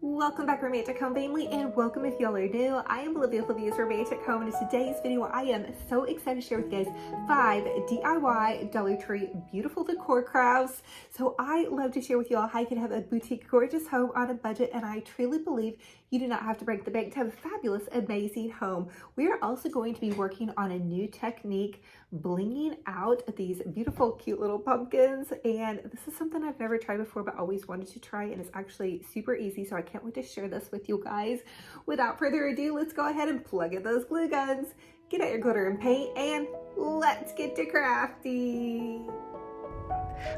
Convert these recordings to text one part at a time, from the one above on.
Welcome back, Romantic Home family, and welcome if y'all are new. I am Olivia, Olivia's Romantic Home, and in today's video, I am so excited to share with you guys 5 DIY Dollar Tree beautiful decor crafts. So I love to share with y'all how you can have a boutique gorgeous home on a budget, and I truly believe you do not have to break the bank to have a fabulous, amazing home. We are also going to be working on a new technique, blinging out these beautiful, cute little pumpkins, and this is something I've never tried before, but always wanted to try, and it's actually super easy, so I can't wait to share this with you guys. Without further ado, let's go ahead and plug in those glue guns, get out your glitter and paint, and let's get to crafty.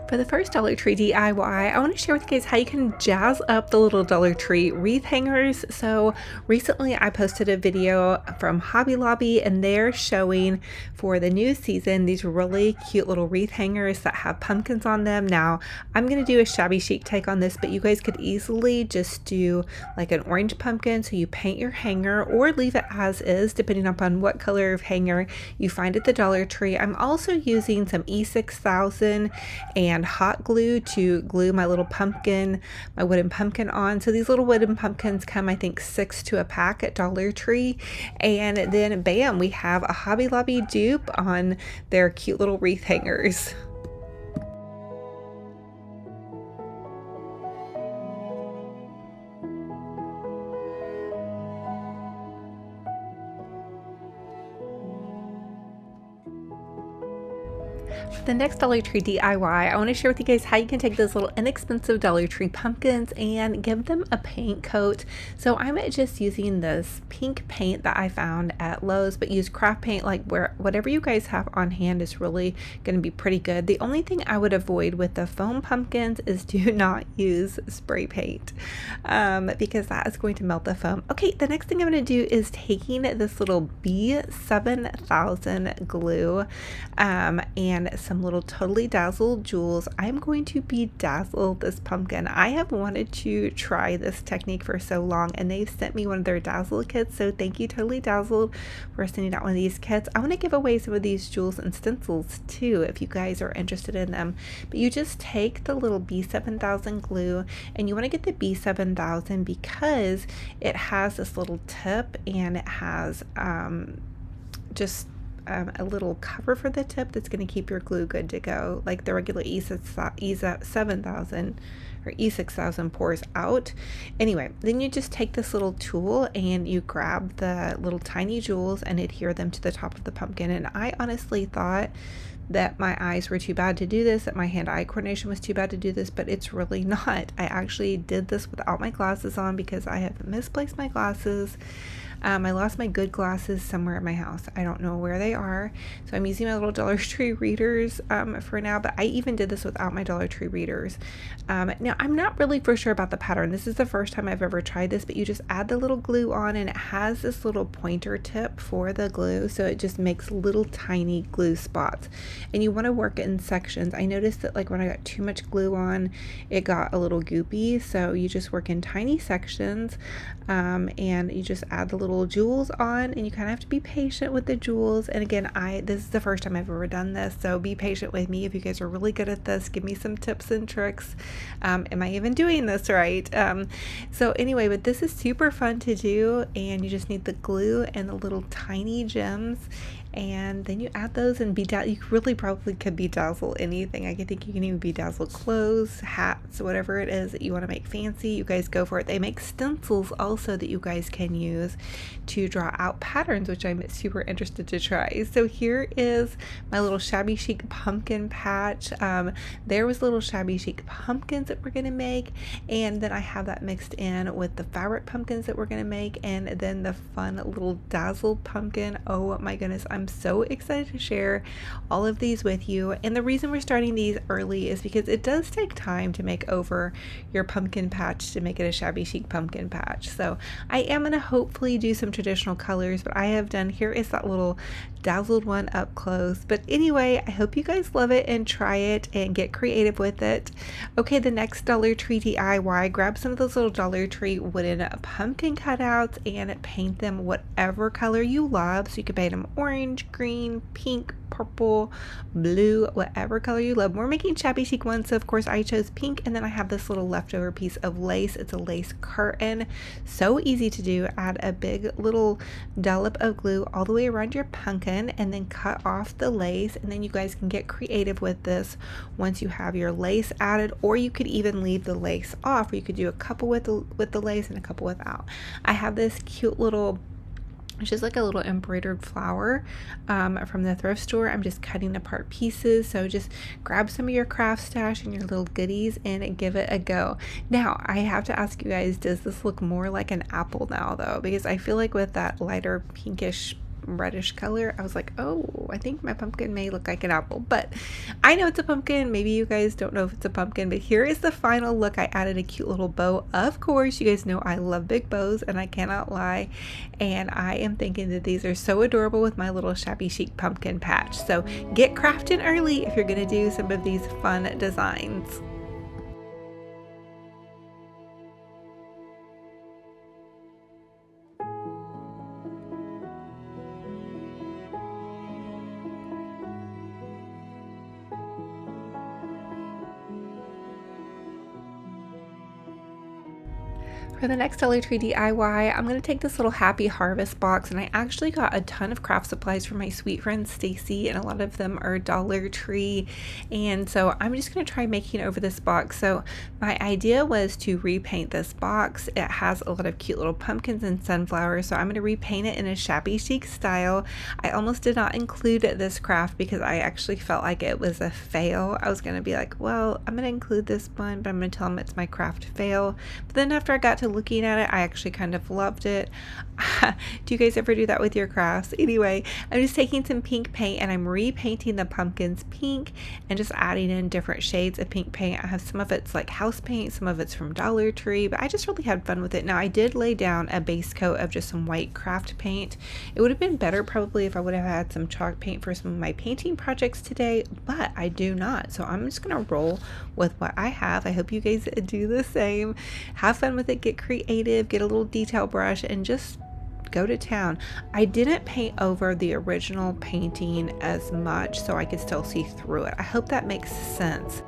For the first Dollar Tree DIY, I want to share with you guys how you can jazz up the little Dollar Tree wreath hangers. So recently I posted a video from Hobby Lobby, and they're showing for the new season these really cute little wreath hangers that have pumpkins on them. Now I'm going to do a shabby chic take on this, but you guys could easily just do like an orange pumpkin, so you paint your hanger or leave it as is depending upon what color of hanger you find at the Dollar Tree. I'm also using some E6000 and hot glue to glue my little pumpkin, my wooden pumpkin on. So these little wooden pumpkins come, I think, 6 to a pack at Dollar Tree, and then bam, we have a Hobby Lobby dupe on their cute little wreath hangers. For the next Dollar Tree DIY, I want to share with you guys how you can take those little inexpensive Dollar Tree pumpkins and give them a paint coat. So I'm just using this pink paint that I found at Lowe's, but use craft paint, like whatever you guys have on hand is really going to be pretty good. The only thing I would avoid with the foam pumpkins is do not use spray paint because that is going to melt the foam. Okay, the next thing I'm going to do is taking this little B7000 glue and some little Totally Dazzled jewels. I'm going to bedazzle this pumpkin. I have wanted to try this technique for so long, and they've sent me one of their dazzle kits, so thank you Totally Dazzled for sending out one of these kits. I want to give away some of these jewels and stencils too if you guys are interested in them. But you just take the little B7000 glue, and you want to get the B7000 because it has this little tip, and it has a little cover for the tip that's going to keep your glue good to go, like the regular E7000 or E6000 pours out. Anyway, then you just take this little tool and you grab the little tiny jewels and adhere them to the top of the pumpkin. And I honestly thought that my eyes were too bad to do this, that my hand-eye coordination was too bad to do this, but it's really not. I actually did this without my glasses on because I have misplaced my glasses. I lost my good glasses somewhere at my house. I don't know where they are. So I'm using my little Dollar Tree readers for now, but I even did this without my Dollar Tree readers. Now, I'm not really for sure about the pattern. This is the first time I've ever tried this, but you just add the little glue on, and it has this little pointer tip for the glue, so it just makes little tiny glue spots. And you want to work in sections. I noticed that like when I got too much glue on, it got a little goopy, so you just work in tiny sections, and you just add the little jewels on, and you kind of have to be patient with the jewels. And again, this is the first time I've ever done this, so be patient with me. If you guys are really good at this, give me some tips and tricks. Am I even doing this right? So anyway, but this is super fun to do, and you just need the glue and the little tiny gems, and then you add those and you really probably could bedazzle anything. I think you can even bedazzle clothes, hats, whatever it is that you want to make fancy. You guys go for it. They make stencils also that you guys can use to draw out patterns, which I'm super interested to try. So here is my little shabby chic pumpkin patch. There was little shabby chic pumpkins that we're going to make, and then I have that mixed in with the fabric pumpkins that we're going to make, and then the fun little dazzled pumpkin. Oh my goodness, I'm so excited to share all of these with you. And the reason we're starting these early is because it does take time to make over your pumpkin patch to make it a shabby chic pumpkin patch. So I am going to hopefully do some traditional colors, but I have done, here is that little dazzled one up close. But anyway, I hope you guys love it and try it and get creative with it. Okay, the next Dollar Tree DIY, grab some of those little Dollar Tree wooden pumpkin cutouts and paint them whatever color you love. So you can paint them orange, orange, green, pink, purple, blue, whatever color you love. We're making shabby chic ones, so of course I chose pink, and then I have this little leftover piece of lace. It's a lace curtain. So easy to do. Add a big little dollop of glue all the way around your pumpkin and then cut off the lace, and then you guys can get creative with this once you have your lace added, or you could even leave the lace off, or you could do a couple with the lace and a couple without. I have this cute little, it's just like a little embroidered flower from the thrift store. I'm just cutting apart pieces. So just grab some of your craft stash and your little goodies and give it a go. Now, I have to ask you guys, does this look more like an apple now though? Because I feel like with that lighter pinkish reddish color, I was like, oh, I think my pumpkin may look like an apple, but I know it's a pumpkin. Maybe you guys don't know if it's a pumpkin, but here is the final look. I added a cute little bow. Of course, you guys know I love big bows and I cannot lie, and I am thinking that these are so adorable with my little shabby chic pumpkin patch. So get crafting early if you're going to do some of these fun designs. For the next Dollar Tree DIY, I'm going to take this little Happy Harvest box, and I actually got a ton of craft supplies from my sweet friend Stacy, and a lot of them are Dollar Tree, and so I'm just going to try making over this box. So my idea was to repaint this box. It has a lot of cute little pumpkins and sunflowers, so I'm going to repaint it in a shabby chic style. I almost did not include this craft because I actually felt like it was a fail. I was going to be like, well, I'm going to include this one, but I'm going to tell them it's my craft fail. But then after I got to looking at it, I actually kind of loved it. Do you guys ever do that with your crafts? Anyway, I'm just taking some pink paint and I'm repainting the pumpkins pink and just adding in different shades of pink paint. I have some of it's like house paint, some of it's from Dollar Tree, but I just really had fun with it. Now I did lay down a base coat of just some white craft paint. It would have been better probably if I would have had some chalk paint for some of my painting projects today, but I do not. So I'm just gonna roll with what I have. I hope you guys do the same. Have fun with it, get creative, get a little detail brush, and just go to town. I didn't paint over the original painting as much so I could still see through it. I hope that makes sense.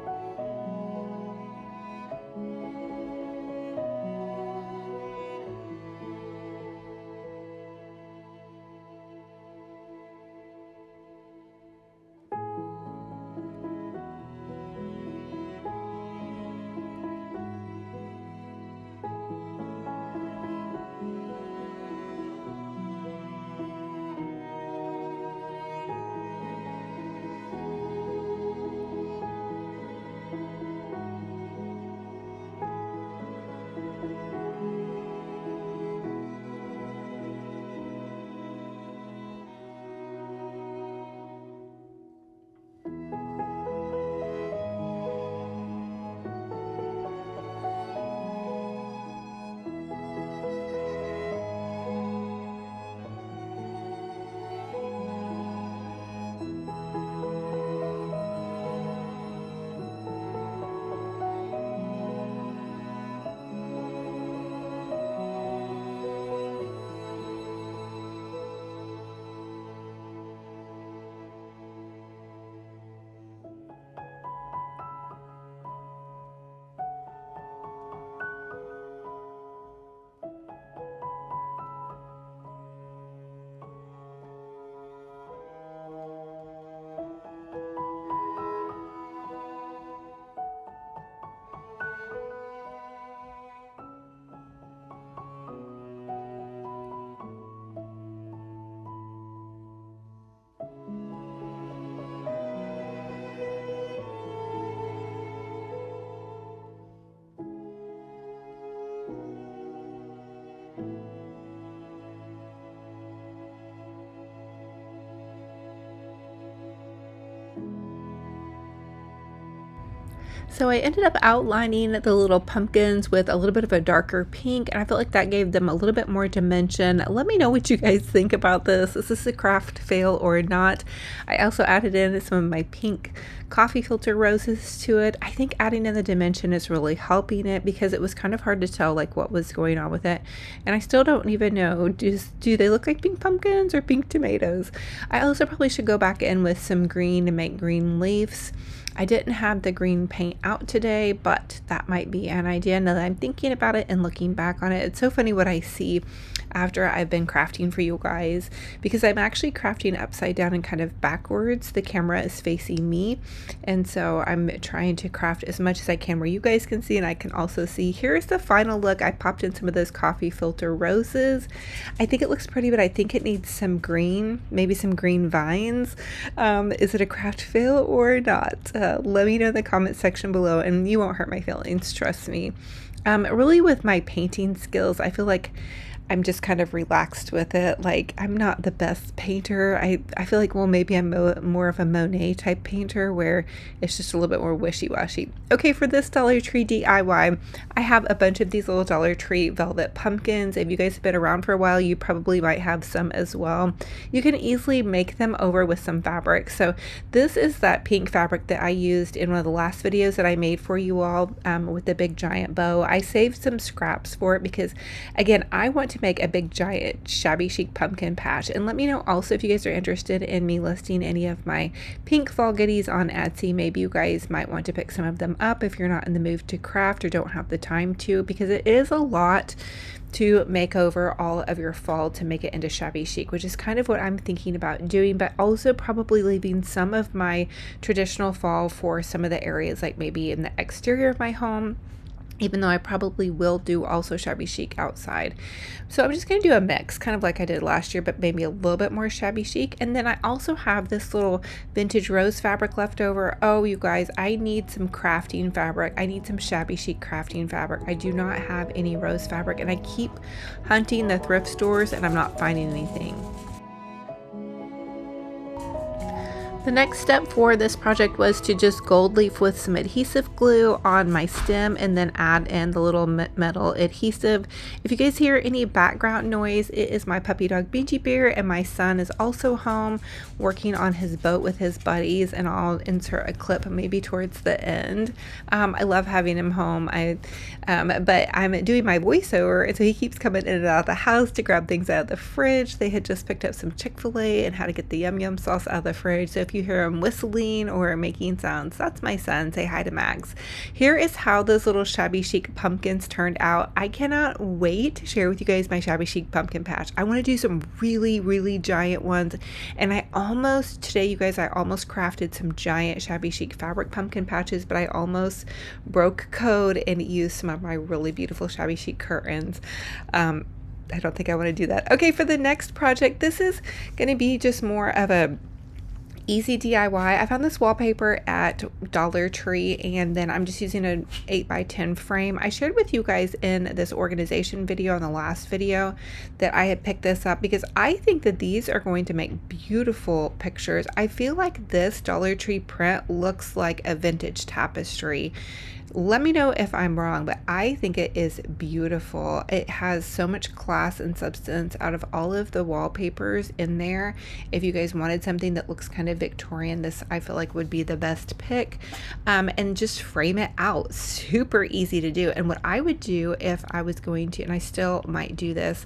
So I ended up outlining the little pumpkins with a little bit of a darker pink, and I felt like that gave them a little bit more dimension. Let me know what you guys think about this. Is this a craft fail or not? I also added in some of my pink coffee filter roses to it. I think adding in the dimension is really helping it because it was kind of hard to tell like what was going on with it. And I still don't even know, do they look like pink pumpkins or pink tomatoes? I also probably should go back in with some green to make green leaves. I didn't have the green paint out today, but that might be an idea now that I'm thinking about it and looking back on it. It's so funny what I see after I've been crafting for you guys, because I'm actually crafting upside down and kind of backwards. The camera is facing me, and so I'm trying to craft as much as I can where you guys can see and I can also see. Here's the final look. I popped in some of those coffee filter roses. I think it looks pretty, but I think it needs some green, maybe some green vines. Is it a craft fail or not? Let me know in the comment section below, and you won't hurt my feelings, trust me. Really with my painting skills, I feel like I'm just kind of relaxed with it. Like, I'm not the best painter. I feel like, well, maybe I'm more of a Monet type painter where it's just a little bit more wishy-washy. Okay, for this Dollar Tree DIY, I have a bunch of these little Dollar Tree velvet pumpkins. If you guys have been around for a while, you probably might have some as well. You can easily make them over with some fabric. So this is that pink fabric that I used in one of the last videos that I made for you all with the big giant bow. I saved some scraps for it because, again, I want to make a big giant shabby chic pumpkin patch. And let me know also if you guys are interested in me listing any of my pink fall goodies on Etsy. Maybe you guys might want to pick some of them up if you're not in the mood to craft or don't have the time to, because it is a lot to make over all of your fall to make it into shabby chic, which is kind of what I'm thinking about doing, but also probably leaving some of my traditional fall for some of the areas like maybe in the exterior of my home, even though I probably will do also shabby chic outside. So I'm just going to do a mix, kind of like I did last year, but maybe a little bit more shabby chic. And then I also have this little vintage rose fabric left over. Oh, you guys, I need some crafting fabric. I need some shabby chic crafting fabric. I do not have any rose fabric, and I keep hunting the thrift stores and I'm not finding anything. The next step for this project was to just gold leaf with some adhesive glue on my stem and then add in the little metal adhesive. If you guys hear any background noise, it is my puppy dog Beachy Bear, and my son is also home working on his boat with his buddies, and I'll insert a clip maybe towards the end. I love having him home. But I'm doing my voiceover, and so he keeps coming in and out of the house to grab things out of the fridge. They had just picked up some Chick-fil-A and how to get the yum yum sauce out of the fridge. So if you hear him whistling or making sounds, that's my son. Say hi to Max. Here is how those little shabby chic pumpkins turned out. I cannot wait to share with you guys my shabby chic pumpkin patch. I want to do some really giant ones, and today you guys, I almost crafted some giant shabby chic fabric pumpkin patches, but I almost broke code and used some of my really beautiful shabby chic curtains. I don't think I want to do that. Okay, for the next project, this is going to be just more of a easy DIY. I found this wallpaper at Dollar Tree, and then I'm just using an 8x10 frame. I shared with you guys in this organization video, in the last video, that I had picked this up because I think that these are going to make beautiful pictures. I feel like this Dollar Tree print looks like a vintage tapestry. Let me know if I'm wrong, but I think it is beautiful. It has so much class and substance out of all of the wallpapers in there. If you guys wanted something that looks kind of Victorian, this I feel like would be the best pick. And just frame it out. Super easy to do. And what I would do if I was going to, and I still might do this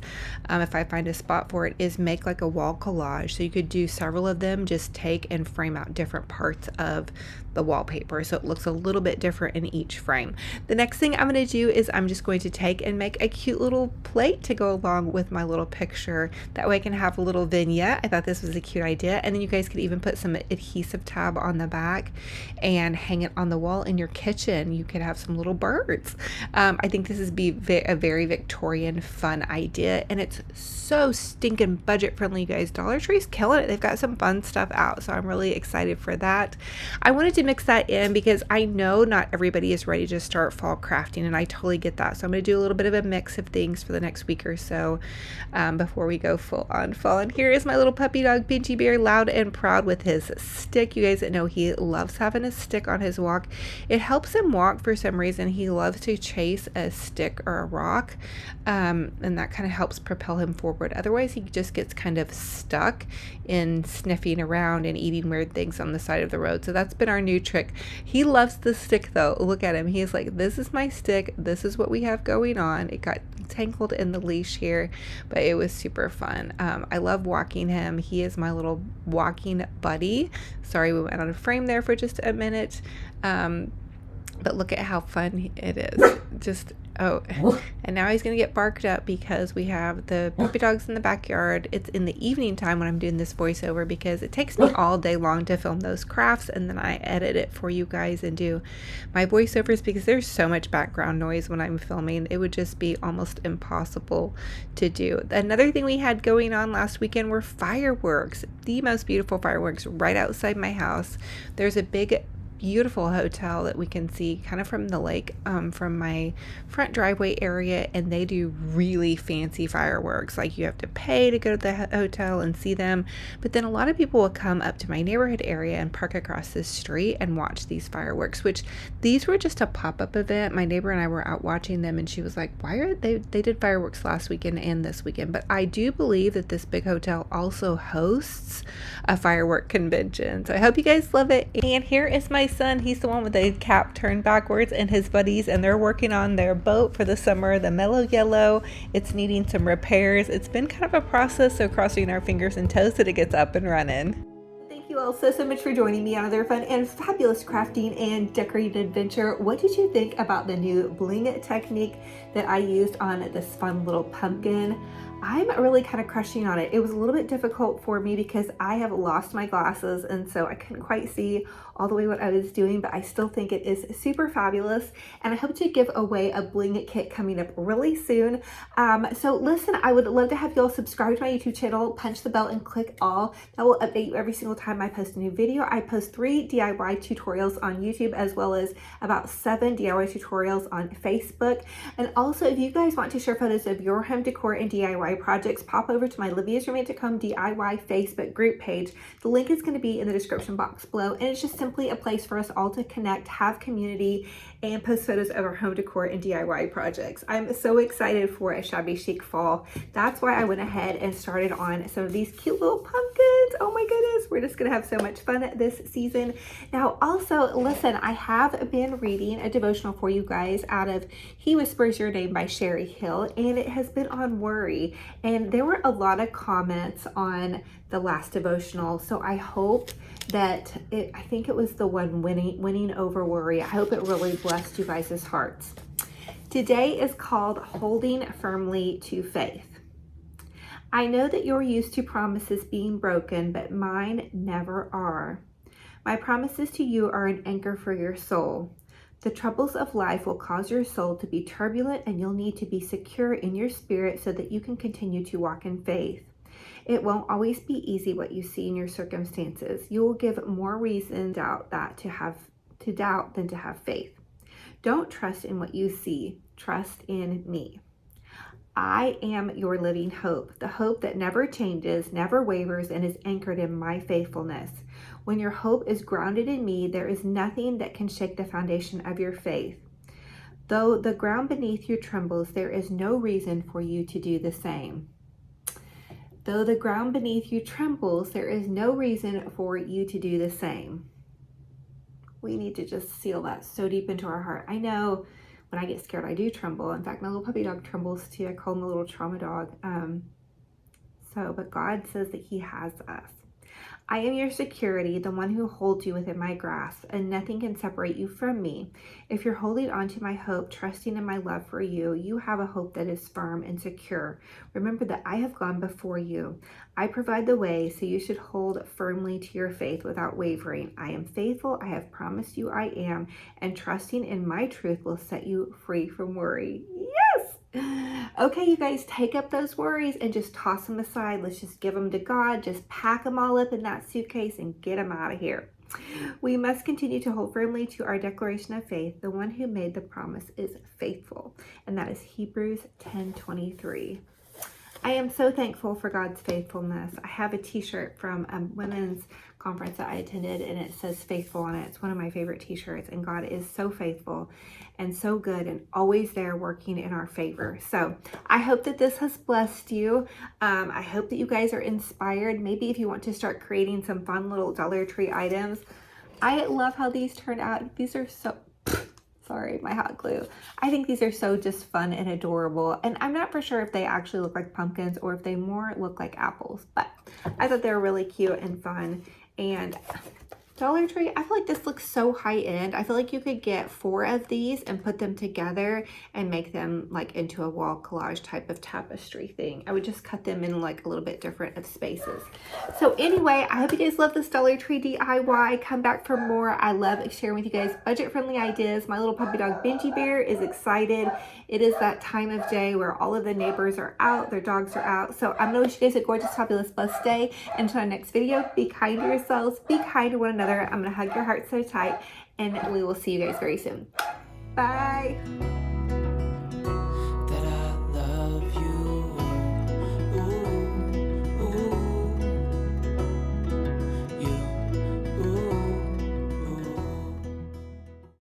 if I find a spot for it, is make like a wall collage. So you could do several of them, just take and frame out different parts of the wallpaper so it looks a little bit different in each frame. The next thing I'm going to do is I'm just going to take and make a cute little plate to go along with my little picture. That way I can have a little vignette. I thought this was a cute idea, and then you guys could even put some adhesive tab on the back and hang it on the wall in your kitchen. You could have some little birds. I think this is a very Victorian fun idea, and it's so stinking budget friendly, you guys. Dollar Tree's killing it. They've got some fun stuff out, so I'm really excited for that. I wanted to mix that in because I know not everybody is gets ready to start fall crafting, and I totally get that. So I'm going to do a little bit of a mix of things for the next week or so before we go full on fall. And here is my little puppy dog, Pinchy Bear, loud and proud with his stick. You guys know he loves having a stick on his walk. It helps him walk for some reason. He loves to chase a stick or a rock, and that kind of helps propel him forward. Otherwise, he just gets kind of stuck in sniffing around and eating weird things on the side of the road. So that's been our new trick. He loves the stick though. Look at him. He's like, this is my stick. This is what we have going on. It got tangled in the leash here, but it was super fun. I love walking him. He is my little walking buddy. Sorry, we went on a frame there for just a minute. But look at how fun it is. Just, oh, and now he's going to get barked up because we have the puppy dogs in the backyard. It's in the evening time when I'm doing this voiceover because it takes me all day long to film those crafts, and then I edit it for you guys and do my voiceovers because there's so much background noise when I'm filming. It would just be almost impossible to do. Another thing we had going on last weekend were fireworks. The most beautiful fireworks right outside my house. There's a big beautiful hotel that we can see kind of from the lake, from my front driveway area, and they do really fancy fireworks. Like, you have to pay to go to the hotel and see them, but then a lot of people will come up to my neighborhood area and park across the street and watch these fireworks, which these were just a pop-up event. My neighbor and I were out watching them, and she was like, why are they did fireworks last weekend and this weekend. But I do believe that this big hotel also hosts a firework convention, so I hope you guys love it. And here is my son. He's the one with the cap turned backwards, and his buddies, and they're working on their boat for the summer, the Mellow Yellow. It's needing some repairs. It's been kind of a process, so crossing our fingers and toes that it gets up and running. Thank you all so much for joining me on another fun and fabulous crafting and decorating adventure. What did you think about the new bling technique that I used on this fun little pumpkin? I'm really kind of crushing on it. It was a little bit difficult for me because I have lost my glasses, and so I couldn't quite see all the way what I was doing, but I still think it is super fabulous, and I hope to give away a bling kit coming up really soon. So listen, I would love to have you all subscribe to my YouTube channel, punch the bell and click all. That will update you every single time I post a new video. I post 3 DIY tutorials on YouTube, as well as about 7 DIY tutorials on Facebook. And also, if you guys want to share photos of your home decor and DIY projects, pop over to my Olivia's Romantic Home DIY Facebook group page. The link is going to be in the description box below, and it's just simply a place for us all to connect, have community, and post photos of our home decor and DIY projects. I'm so excited for a shabby chic fall. That's why I went ahead and started on some of these cute little pumpkins. Oh my goodness, we're just gonna have so much fun this season. Now also, listen, I have been reading a devotional for you guys out of He Whispers Your Name by Sherry Hill, and it has been on worry. And there were a lot of comments on the last devotional, so I hope that I think it was the one winning over worry. I hope it really blessed you guys' hearts. Today is called Holding Firmly to Faith. I know that you're used to promises being broken, but mine never are. My promises to you are an anchor for your soul. The troubles of life will cause your soul to be turbulent, and you'll need to be secure in your spirit so that you can continue to walk in faith. It won't always be easy what you see in your circumstances. You will give more reason to doubt than to have faith. Don't trust in what you see. Trust in me. I am your living hope, the hope that never changes, never wavers, and is anchored in my faithfulness. When your hope is grounded in me, there is nothing that can shake the foundation of your faith. Though the ground beneath you trembles, there is no reason for you to do the same. Though the ground beneath you trembles, there is no reason for you to do the same. We need to just seal that so deep into our heart. I know when I get scared, I do tremble. In fact, my little puppy dog trembles too. I call him a little trauma dog. But God says that he has us. I am your security, the one who holds you within my grasp, and nothing can separate you from me. If you're holding on to my hope, trusting in my love for you, you have a hope that is firm and secure. Remember that I have gone before you. I provide the way, so you should hold firmly to your faith without wavering. I am faithful, I have promised you I am, and trusting in my truth will set you free from worry. Yes! Okay, you guys, take up those worries and just toss them aside. Let's just give them to God. Just pack them all up in that suitcase and get them out of here. We must continue to hold firmly to our declaration of faith. The one who made the promise is faithful, and that is Hebrews 10:23. I am so thankful for God's faithfulness. I have a t-shirt from a women's conference that I attended, and it says faithful on it. It's one of my favorite t-shirts, and God is so faithful and so good and always there working in our favor. So I hope that this has blessed you. I hope that you guys are inspired. Maybe if you want to start creating some fun little Dollar Tree items. I love how these turned out. These are so... Sorry, my hot glue. I think these are so just fun and adorable. And I'm not for sure if they actually look like pumpkins or if they more look like apples. But I thought they were really cute and fun. And Dollar Tree, I feel like this looks so high end. I feel like you could get 4 of these and put them together and make them like into a wall collage type of tapestry thing. I would just cut them in like a little bit different of spaces. So anyway, I hope you guys love this Dollar Tree DIY. Come back for more. I love sharing with you guys budget-friendly ideas. My little puppy dog Benji Bear is excited. It is that time of day where all of the neighbors are out, their dogs are out. So I'm gonna wish you guys a gorgeous, fabulous, blessed day. Until our next video, be kind to yourselves, be kind to one another. I'm gonna hug your heart so tight, and we will see you guys very soon. Bye.